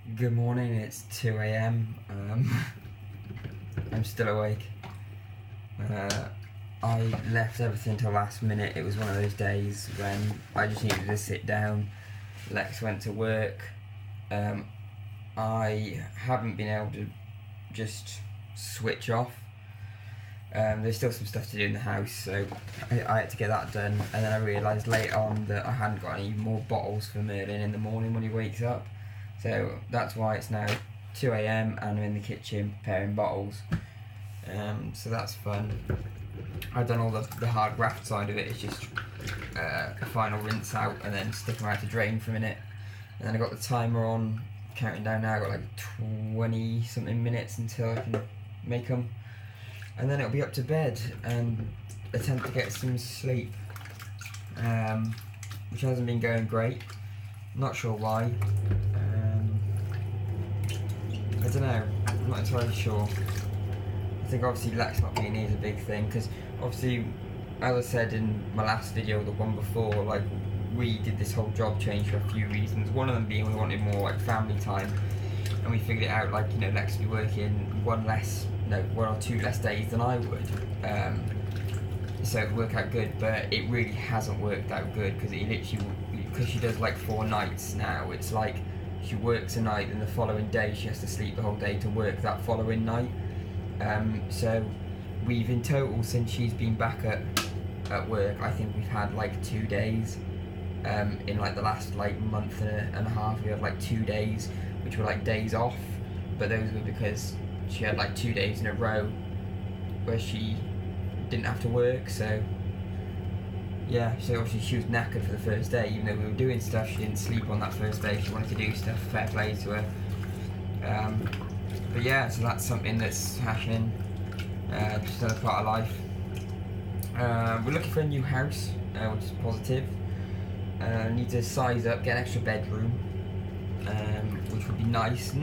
Good morning, it's 2 a.m. I'm still awake. I left everything till last minute. It was one of those days when I just needed to sit down. Lex went to work. I haven't been able to just switch off. There's still some stuff to do in the house, so I had to get that done. And then I realised later on that I hadn't got any more bottles for Merlin in the morning when he wakes up. So that's why it's now 2 a.m. and I'm in the kitchen preparing bottles. So that's fun. I've done all the hard graft side of it. It's just a final rinse out and then stick them out to drain for a minute. And then I got the timer on, counting down now. I got like 20 something minutes until I can make them. And then it'll be up to bed and attempt to get some sleep, which hasn't been going great. Not sure why. I don't know. I'm not entirely sure. I think obviously Lex not being here is a big thing because obviously, as I said in my last video, the one before, like we did this whole job change for a few reasons. One of them being we wanted more like family time, and we figured it out like Lex would be working one or two less days than I would. So it would work out good, but it really hasn't worked out good because she does like 4 nights now. It's like she works a night and the following day she has to sleep the whole day to work that following night. So we've in total, since she's been back at work, I think we've had like 2 days. In like the last like month and a half we had like 2 days which were like days off, but those were because she had like 2 days in a row where she didn't have to work. So yeah, so obviously she was knackered for the first day. Even though we were doing stuff, she didn't sleep on that first day. She wanted to do stuff. Fair play to her. But yeah, so that's something that's happening. Just another part of life. We're looking for a new house, which is positive. Need to size up, get an extra bedroom, which would be nice.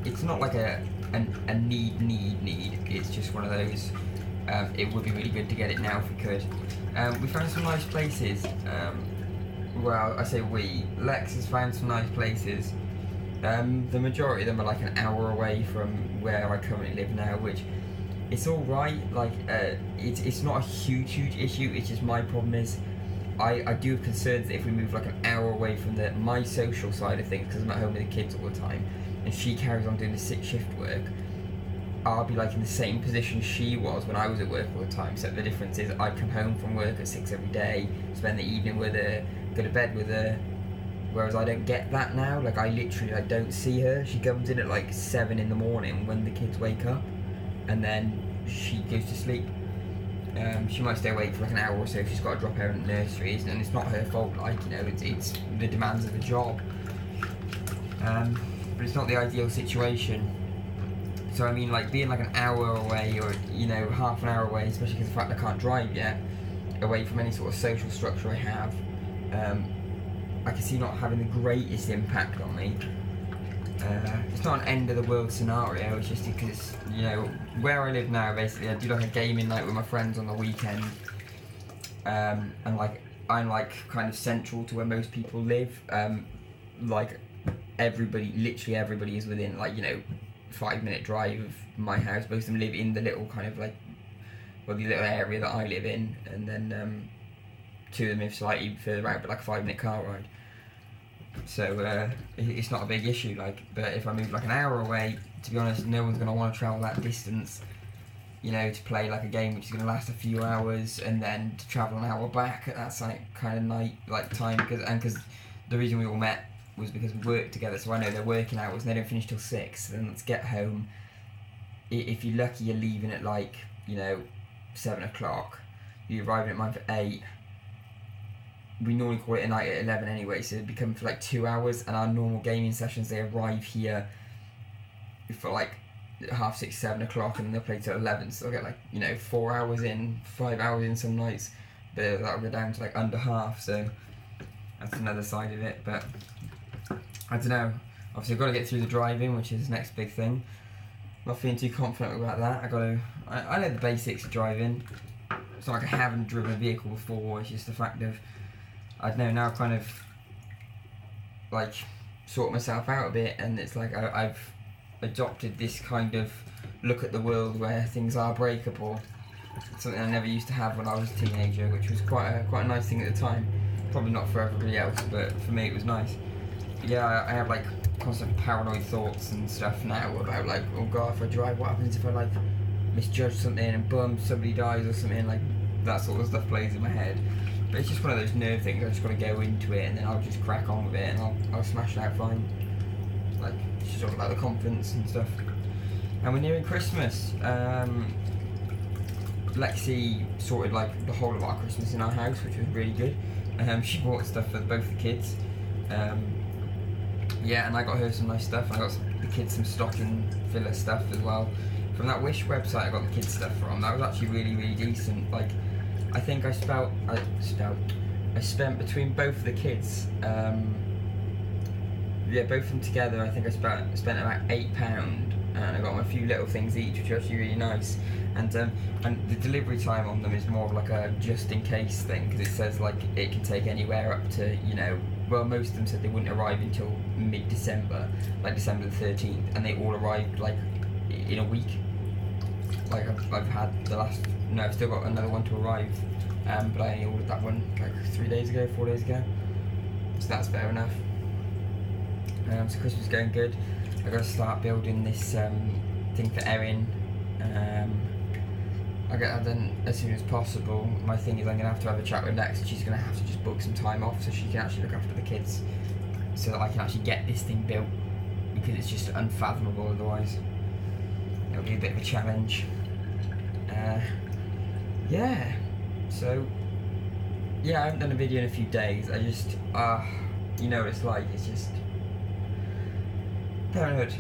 It's not like a need. It's just one of those. It would be really good to get it now if we could. We found some nice places. Well, I say we. Lex has found some nice places. The majority of them are like an hour away from where I currently live now, which it's all right. Like it's not a huge issue. It's just my problem is I do have concerns that if we move like an hour away from my social side of things, because I'm at home with the kids all the time, and she carries on doing the 6 shift work, I'll be like in the same position she was when I was at work all the time. So the difference is I come home from work at 6 every day, spend the evening with her, go to bed with her, whereas I don't get that now. Like I literally don't see her. She comes in at like 7 in the morning when the kids wake up, and then she goes to sleep. She might stay awake for like an hour or so if she's got to drop her in the nursery, and it's not her fault, it's the demands of the job. But it's not the ideal situation. So I mean, like being like an hour away or half an hour away, especially because of the fact I can't drive yet, away from any sort of social structure I have, I can see not having the greatest impact on me. It's not an end of the world scenario. It's just because where I live now, basically I do like a gaming night with my friends on the weekend, and like I'm like kind of central to where most people live. Like literally everybody is within 5-minute drive of my house. Most of them live in the little kind of the little area that I live in, and then 2 of them live slightly further out, but like a 5-minute car ride. So it's not a big issue. But if I move like an hour away, to be honest, no one's gonna want to travel that distance, to play like a game which is gonna last a few hours, and then to travel an hour back at that kind of night time. Because the reason we all met was because we work together, so I know their working hours and they don't finish till 6. Then let's get home. If you're lucky, you're leaving at 7 o'clock. You're arriving at mine for 8. We normally call it a night at 11 anyway, so they come for like 2 hours, and our normal gaming sessions, they arrive here for like 6:30, 7 o'clock, and then they'll play till 11, so they'll get 4 hours in, 5 hours in some nights, but that'll go down to under half, so that's another side of it. But I don't know, obviously I've got to get through the driving, which is the next big thing. Not feeling too confident about that. I know the basics of driving. It's not like I haven't driven a vehicle before, it's just the fact of, I don't know, now kind of sort myself out a bit, and it's like I've adopted this kind of look at the world where things are breakable. Something I never used to have when I was a teenager, which was quite a nice thing at the time. Probably not for everybody else, but for me it was nice. But yeah, I have like constant paranoid thoughts and stuff now about like, oh god, if I drive, what happens if I like misjudge something and boom, somebody dies or something, like that sort of stuff plays in my head. But it's just one of those nerve things. I just got to go into it and then I'll just crack on with it and I'll smash it out fine. Like, it's just all about the confidence and stuff. And we're nearing Christmas. Lexi sorted like the whole of our Christmas in our house, which was really good. She bought stuff for both the kids. Yeah, and I got her some nice stuff. I got the kids some stocking filler stuff as well. From that Wish website I got the kids stuff from. That was actually really, really decent. Like, I think I spent between both of the kids, yeah, both of them together, I think I spent about £8, and I got them a few little things each, which are actually really nice. And the delivery time on them is more of like a just in case thing, because it says like it can take anywhere up to, you know, well, most of them said they wouldn't arrive until mid-December, like December the 13th, and they all arrived like in a week. Like I've had I've still got another one to arrive, but I only ordered that one like 4 days ago, so that's fair enough. So Christmas is going good. I got to start building this thing for Erin. I'll get that done as soon as possible. My thing is I'm going to have a chat with Lex, and she's going to have to just book some time off so she can actually look after the kids, so that I can actually get this thing built, because it's just unfathomable otherwise. It'll be a bit of a challenge. Yeah, so yeah, I haven't done a video in a few days. I just, you know what it's like, it's just parenthood.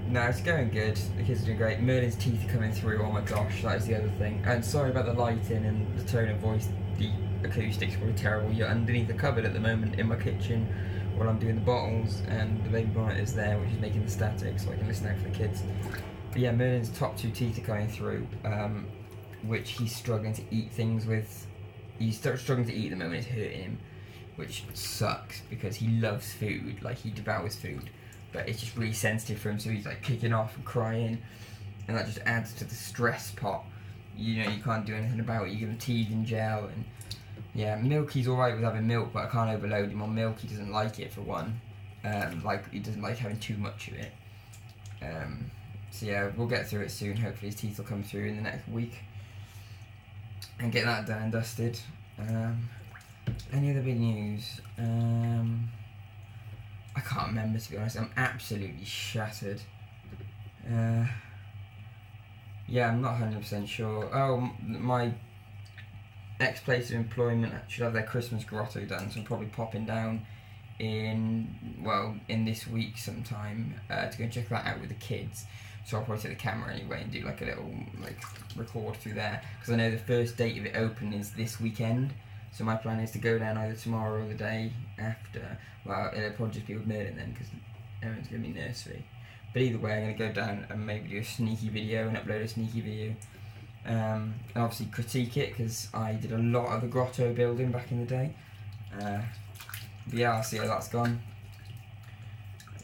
No, it's going good. The kids are doing great. Merlin's teeth are coming through. Oh my gosh, that is the other thing. And sorry about the lighting and the tone of voice. The acoustics were terrible. You're underneath the cupboard at the moment in my kitchen while I'm doing the bottles, and the baby bonnet is there, which is making the static, so I can listen out for the kids. But yeah, Merlin's top 2 teeth are coming through, which he's struggling to eat things with. He's struggling to eat at the moment. It's hurting him, which sucks because he loves food. Like, he devours food. But it's just really sensitive for him, so he's like kicking off and crying, and that just adds to the stress pot. You know, you can't do anything about it. You give him teething gel, and yeah, Milky's alright with having milk, but I can't overload him on milk. He doesn't like it, for one. Like, he doesn't like having too much of it. So yeah, we'll get through it soon. Hopefully his teeth will come through in the next week and get that done and dusted. Any other big news? I can't remember, to be honest. I'm absolutely shattered. Yeah, I'm not 100% sure. Oh, my ex-place of employment should have their Christmas grotto done, so I'm probably popping down in this week sometime to go and check that out with the kids. So I'll probably take the camera anyway and do like a little record through there, because I know the first date of it open is this weekend. So my plan is to go down either tomorrow or the day after. Well, it'll probably just be with Merlin then, because Erin's going to be nursery. But either way, I'm going to go down and maybe do a sneaky video and upload a sneaky video. And obviously critique it, because I did a lot of the grotto building back in the day. But yeah, I'll see how that's gone.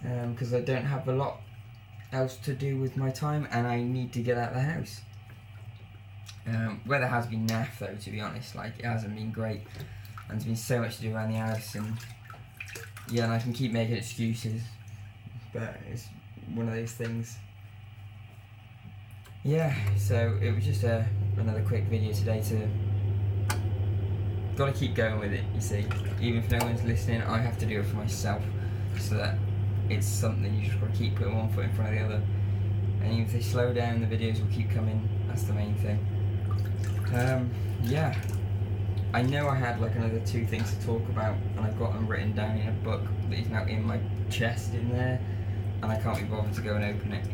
Because I don't have a lot else to do with my time, and I need to get out of the house. Weather has been naff though, to be honest. Like, it hasn't been great, and there's been so much to do around the house, and yeah, and I can keep making excuses, but it's one of those things. Yeah, so it was just another quick video today to gotta keep going with it, you see. Even if no one's listening, I have to do it for myself, so that it's something you just gotta keep putting one foot in front of the other. And even if they slow down, the videos will keep coming. That's the main thing. Yeah, I know I had like another 2 things to talk about, and I've got them written down in a book that is now in my chest in there, and I can't be bothered to go and open it.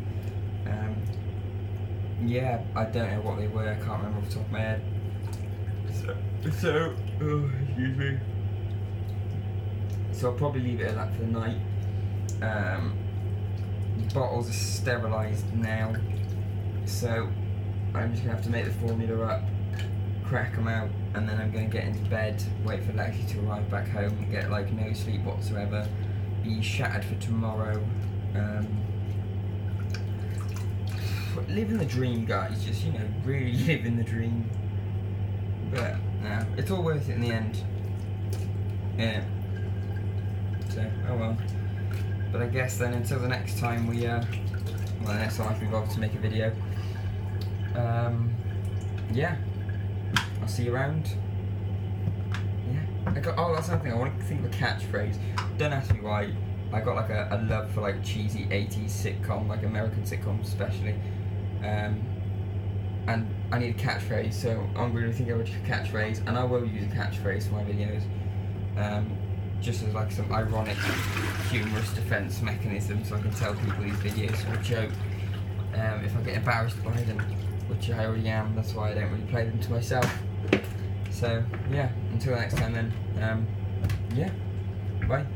Yeah, I don't know what they were. I can't remember off the top of my head. So oh, excuse me. So I'll probably leave it at that for the night. The bottles are sterilised now, so I'm just gonna have to make the formula up, crack them out, and then I'm gonna get into bed, wait for Lexi to arrive back home and get like no sleep whatsoever, be shattered for tomorrow. Living the dream, guys. Just, you know, really living the dream. But it's all worth it in the end. Yeah. So, oh well. But I guess then until the next time we well, the next time I can bother to make a video. Yeah. I'll see you around. Yeah. Oh, that's something. I want to think of a catchphrase. Don't ask me why. I got like a love for like cheesy 80s sitcom, like American sitcoms especially. And I need a catchphrase, so I'm really thinking of a catchphrase, and I will use a catchphrase for my videos. Just as like some ironic, humorous defense mechanism, so I can tell people these videos are a joke. If I get embarrassed by them, which I already am, that's why I don't really play them to myself. So yeah, until next time then, yeah, bye.